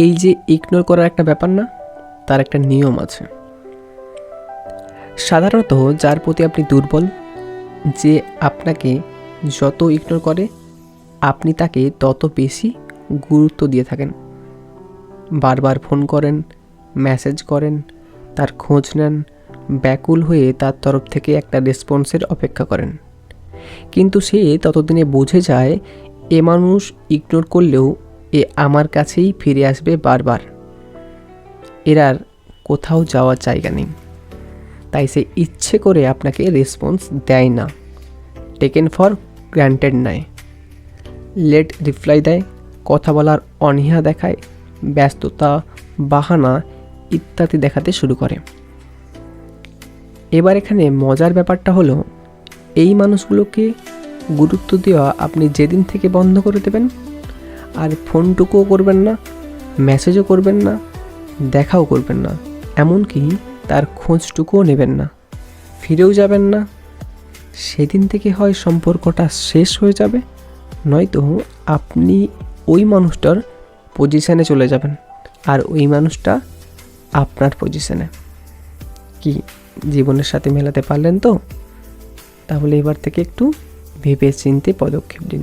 এই যে ইগনোর করার একটা ব্যাপার না, তার একটা নিয়ম আছে। সাধারণত যার প্রতি আপনি দুর্বল, যে আপনাকে যত ইগনোর করে আপনি তাকে তত বেশি গুরুত্ব দিয়ে থাকেন। বারবার ফোন করেন, মেসেজ করেন, তার খোঁজ নেন, ব্যাকুল হয়ে তার তরফ থেকে একটা রেসপন্সের অপেক্ষা করেন। কিন্তু সে ততদিনে বুঝে যায় এ মানুষ ইগনোর করলেও এ আমার কাছেই ফিরে আসবে বারবার, এর আর কোথাও যাওয়ার জায়গা নেই। তাই সে ইচ্ছে করে আপনাকে রেসপন্স দেয় না, টেকেন ফর গ্র্যান্টেড নেয়, লেট রিপ্লাই দেয়, কথা বলার অনীহা দেখায়, ব্যস্ততা, বাহানা ইত্যাদি দেখাতে শুরু করে। এবার এখানে মজার ব্যাপারটা হলো, এই মানুষগুলোকে গুরুত্ব দেওয়া আপনি যেদিন থেকে বন্ধ করে দেবেন, আর ফোনটুকুও করবেন না, মেসেজও করবেন না, দেখাও করবেন না, এমনকি তার খোঁজটুকুও নেবেন না, ফিরেও যাবেন না, সেদিন থেকে হয় সম্পর্কটা শেষ হয়ে যাবে, নয়তো আপনি ওই মানুষটার পজিশানে চলে যাবেন আর ওই মানুষটা আপনার পজিশানে। কি জীবনের সাথে মেলাতে পারলেন তো? তাহলে এবার থেকে একটু ভেবে চিন্তে পদক্ষেপ দিন।